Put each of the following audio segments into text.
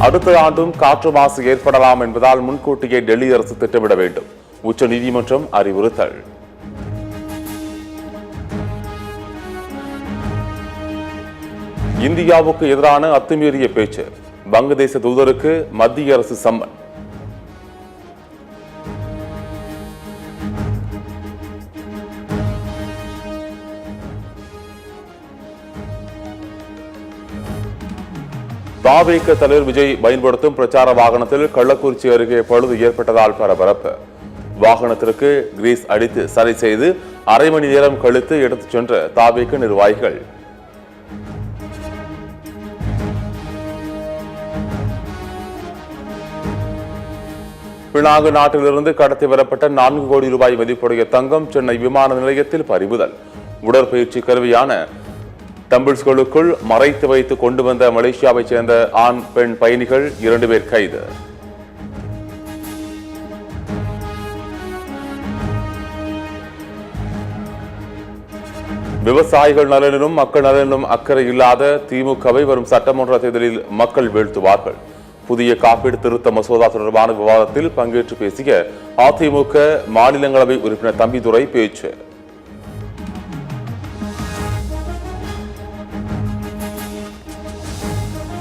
அடுத்த ஆண்டும் காற்று மாசு ஏற்படலாம் என்பதால் முன்கூட்டியே டெல்லி அரசு திட்டமிட வேண்டும். உச்சநீதிமன்றம் அறிவுறுத்தல். இந்தியாவுக்கு எதிரான அத்துமீறிய பேச்சு, வங்கதேச தூதருக்கு மத்திய அரசு சம்மன். தாவேக தலைவர் விஜய் பயன்படுத்தும் பிரச்சார வாகனத்தில் கள்ளக்குறிச்சி அருகே பழுது ஏற்பட்டதால் பரபரப்பு. வாகனத்திற்கு கிரீஸ் அடித்து சரி செய்து அரை மணி நேரம் கழித்து எடுத்துச் சென்ற தாவேக நிர்வாகிகள். பினாங்கு நாட்டிலிருந்து கடத்தி வரப்பட்ட 4 கோடி ரூபாய் மதிப்புடைய தங்கம் சென்னை விமான நிலையத்தில் பறிமுதல். உடற்பயிற்சி கருவியான டம்பிள்ஸ்களுக்குள் மறைத்து வைத்து கொண்டு வந்த மலேசியாவைச் சேர்ந்த ஆண் பெண் பயணிகள் 2 பேர் கைது. விவசாயிகள் நலனிலும் மக்கள் நலனிலும் அக்கறை இல்லாத திமுகவை வரும் சட்டமன்ற தேர்தலில் மக்கள் வீழ்த்துவார்கள். புதிய காப்பீடு திருத்த மசோதா தொடர்பான விவாதத்தில் பங்கேற்று பேசிய அதிமுக மாநிலங்களவை உறுப்பினர் தம்பிதுரை பேச்சு.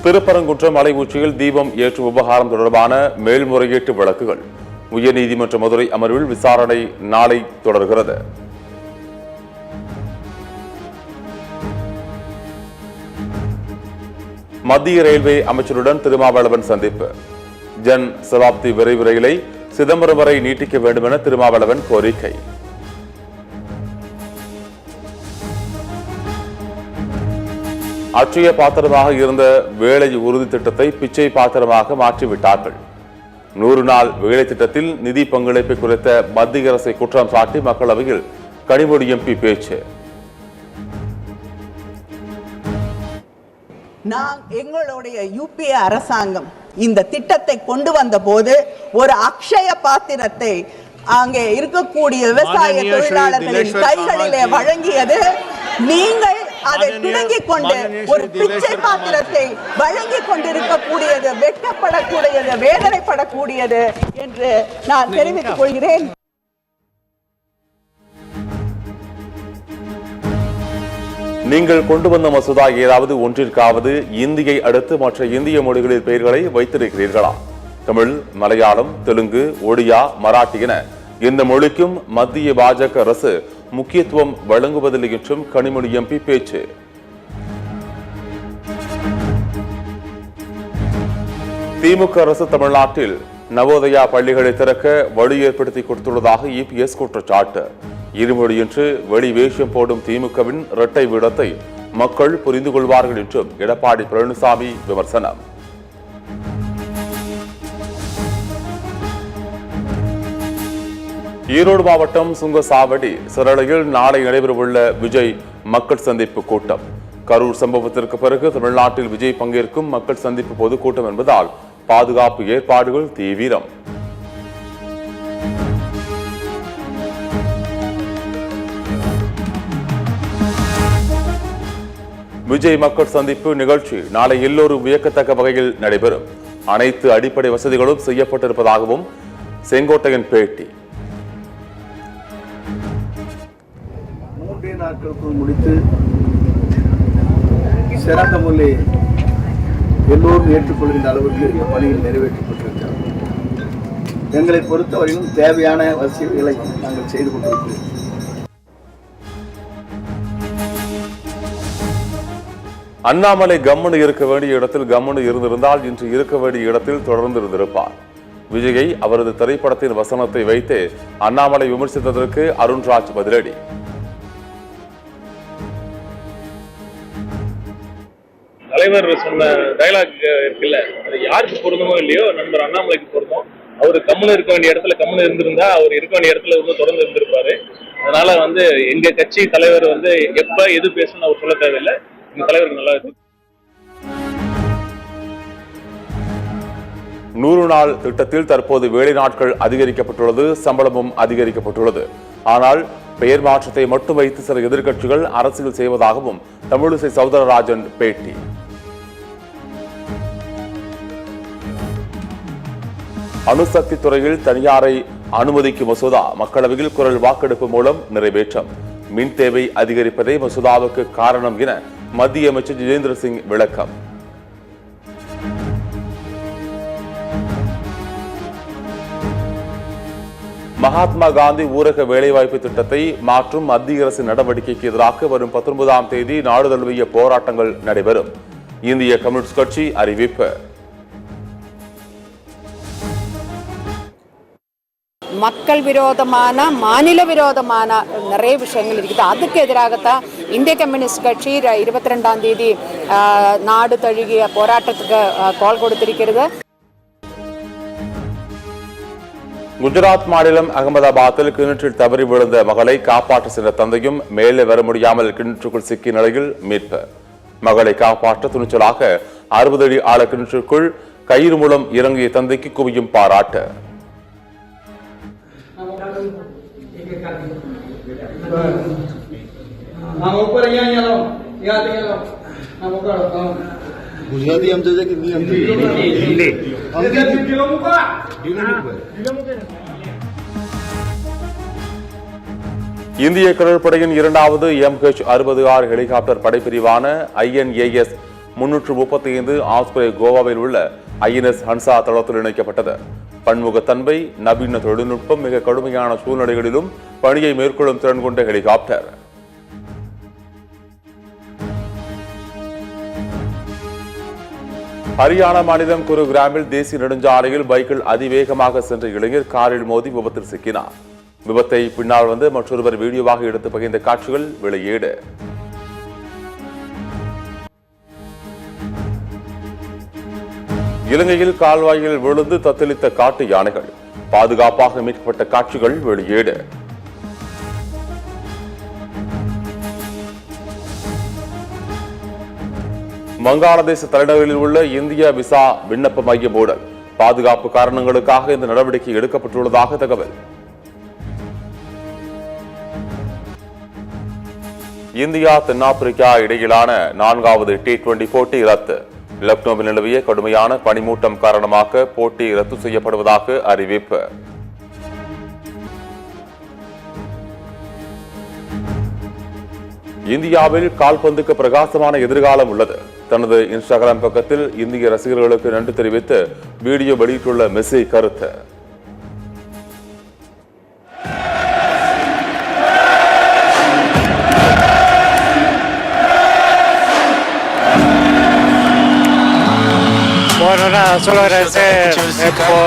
திருப்பரங்குன்றம் மலை உச்சியில் தீபம் ஏற்றும் விவகாரம் தொடர்பான மேல்முறையீட்டு வழக்குகள் உயர்நீதிமன்ற மதுரை அமர்வில் விசாரணை நாளை தொடர்கிறது. மத்திய ரயில்வே அமைச்சருடன் திருமாவளவன் சந்திப்பு. ஜன் சதாப்தி விரைவு ரயிலை சிதம்பரம் வரை நீட்டிக்க வேண்டும் என திருமாவளவன் கோரிக்கை. அட்சய பாத்திரமாக இருந்த வேலை உறுதி திட்டத்தை பிச்சை பாத்திரமாக மாற்றிவிட்டார்கள். 100 நாள் வேலை திட்டத்தில் நிதி பங்களிப்பை குறித்த மத்திய அரசை குற்றம் சாட்டி மக்களவையில் கனிமொழி எம்பி பேச்சு. எங்களுடைய யூபிஏ அரசாங்கம் இந்த திட்டத்தை கொண்டு வந்த போது ஒரு அக்ஷய பாத்திரத்தை அங்கே இருக்கக்கூடிய விவசாய தொழிலாளர்களின் கைகளிலே வழங்கியது. நீங்கள் அதை பிடுங்கிக் கொண்டு ஒரு பிச்சை பாத்திரத்தை வழங்கிக் கொண்டிருக்கக்கூடியது வெட்கப்படக்கூடியது, வேதனைப்படக்கூடியது என்று நான் தெரிவித்துக் கொள்கிறேன். நீங்கள் கொண்டு வந்த மசோதா ஏதாவது ஒன்றிற்காவது இந்தியை அடுத்து மற்ற இந்திய மொழிகளில் பெயர்களை வைத்திருக்கிறீர்களா? தமிழ், மலையாளம், தெலுங்கு, ஒடியா, மராட்டி என இந்த மொழிக்கும் மத்திய பாஜக அரசு முக்கியத்துவம் வழங்குவதில்லை என்றும் கனிமொழி எம்பி பேச்சு. திமுக அரசு தமிழ்நாட்டில் நவோதயா பள்ளிகளை திறக்க வழி ஏற்படுத்தி கொடுத்துள்ளதாக இபிஎஸ் குற்றச்சாட்டு. இருமொழியின்றி வெளி வேஷம் போடும் திமுகவின் இரட்டை வீடத்தை மக்கள் புரிந்து கொள்வார்கள் என்றும் எடப்பாடி பழனிசாமி விமர்சனம். ஈரோடு மாவட்டம் சுங்கசாவடி சிரளையில் நாளை நடைபெறவுள்ள விஜய் மக்கள் சந்திப்பு கூட்டம். கரூர் சம்பவத்திற்கு பிறகு தமிழ்நாட்டில் விஜய் பங்கேற்கும் மக்கள் சந்திப்பு பொதுக்கூட்டம் என்பதால் பாதுகாப்பு ஏற்பாடுகள் தீவிரம். விஜய் மக்கள் சந்திப்பு நிகழ்ச்சி நாளை எல்லோரும் வியக்கத்தக்க வகையில் நடைபெறும். அனைத்து அடிப்படை வசதிகளும் செய்யப்பட்டிருப்பதாகவும் செங்கோட்டையன் பேட்டி. 3 நாட்களுக்குள் முடித்து சிறந்த முறையில் எல்லோரும் ஏற்றுக்கொள்கின்ற அளவுக்கு இந்த பணிகள் நிறைவேற்றப்பட்டிருக்கிறது. எங்களை பொறுத்தவரையிலும் தேவையான வசதிகளை நாங்கள் செய்து கொண்டிருக்கிறோம். அண்ணாமலை கம்முனு இருக்க வேண்டிய இடத்தில் கம்முனு இருந்திருந்தால் இன்று இருக்க வேண்டிய இடத்தில் தொடர்ந்து இருந்திருப்பார். விஜயை அவரது திரைப்படத்தின் வசனத்தை வைத்து அண்ணாமலை விமர்சித்ததற்கு அருண்ராஜ் பதிலடி. தலைவர் சொன்ன டயலாக் இருக்குல்ல, அது யாருக்கு பொருந்தமோ இல்லையோ நண்பர் அண்ணாமலைக்கு பொருந்தும். அவரு கம்முனு இருக்க வேண்டிய இடத்துல கம்முனு இருந்திருந்தா அவர் இருக்க வேண்டிய இடத்துல தொடர்ந்து இருந்திருப்பாரு. அதனால எங்க கட்சி தலைவர் எப்ப எது பேசணும்னு அவர் சொல்ல தேவையில்லை. எங்க தலைவருக்கு நல்லா இருக்கு. 100 நாள் திட்டத்தில் தற்போது வேலை நாட்கள் அதிகரிக்கப்பட்டுள்ளது, சம்பளமும் அதிகரிக்கப்பட்டுள்ளது. ஆனால் பெயர் மாற்றத்தை மட்டும் வைத்து சில எதிர்க்கட்சிகள் அரசியல் செய்வதாகவும் தமிழிசை சவுந்தரராஜன் பேட்டி. அணுசக்தி துறையில் தனியாரை அனுமதிக்கும் மசோதா மக்களவையில் குரல் வாக்கெடுப்பு மூலம் நிறைவேற்றம். மின் தேவை அதிகரிப்பதே மசோதாவுக்கு காரணம் என மத்திய அமைச்சர் ஜிதேந்திர சிங் விளக்கம். மகாத்மா காந்தி ஊரக வேலைவாய்ப்பு திட்டத்தை மாற்றும் மத்திய அரசின் நடவடிக்கைக்கு எதிராக வரும் 19ஆம் தேதி நாடு தழுவிய போராட்டங்கள் நடைபெறும். இந்திய கம்யூனிஸ்ட் கட்சி அறிவிப்பு. மக்கள் விரோதமான மாநில விரோதமான நிறைய விஷயங்கள் இருக்குது. அதுக்கு எதிராகத்தான் இந்திய கம்யூனிஸ்ட் கட்சி 22ஆம் தேதி நாடு தழுவிய போராட்டத்துக்கு கால் கொடுத்திருக்கிறது. குஜராத் மாநிலம் அகமதாபாத்தில் கிணற்றில் தவறி விழுந்த மகளை காப்பாற்ற சென்ற தந்தையும் மேலே வர முடியாமல் கிணற்றுக்குள் சிக்கிய நிலையில் மீட்பு. மகளை காப்பாற்ற துணிச்சலாக 60 அடி ஆழ கிணற்றுக்குள் கயிறு மூலம் இறங்கிய தந்தைக்கு குவியும் பாராட்டு. இந்திய கடற்படையின் 2வது MH-60R ஹெலிகாப்டர் படைப்பிரிவான INAS 335 ஆஸ்பிரே கோவாவில் உள்ள INS ஹன்சா தளத்தில் இணைக்கப்பட்டது. பன்முகத்தன்மை, நவீன தொழில்நுட்பம், மிக கடுமையான சூழ்நிலைகளிலும் பணியை மேற்கொள்ளும் திறன் கொண்ட ஹெலிகாப்டர். ஹரியானா மாநிலம் குருகிராமில் தேசிய நெடுஞ்சாலையில் பைக்கில் அதிவேகமாக சென்ற இளைஞர் காரில் மோதி விபத்தில் சிக்கினார். விபத்தை பின்னால் வந்து மற்றொருவர் வீடியோவாக எடுத்து பகிர்ந்த காட்சிகள் வெளியீடு. இலங்கையில் கால்வாயில் விழுந்து தத்தளித்த காட்டு யானைகள் பாதுகாப்பாக மீட்கப்பட்ட காட்சிகள் வெளியீடு. வங்காளதேச தலைநகரில் உள்ள இந்திய விசா விண்ணப்ப மைய மூடல். பாதுகாப்பு காரணங்களுக்காக இந்த நடவடிக்கை எடுக்கப்பட்டுள்ளதாக தகவல். இந்தியா தென்னாப்பிரிக்கா இடையிலான 4வது T20 போட்டி ரத்து. லக்னோவில் நிலவிய கடுமையான பனிமூட்டம் காரணமாக போட்டி ரத்து செய்யப்படுவதாக அறிவிப்பு. இந்தியாவில் கால்பந்துக்கு பிரகாசமான எதிர்காலம் உள்ளது. தனது இன்ஸ்டாகிராம் பக்கத்தில் இந்திய ரசிகர்களுக்கு நன்றி தெரிவித்து வீடியோ வெளியிட்டுள்ள மெஸ்ஸி கருத்து. Bueno, nada, solo agradecer por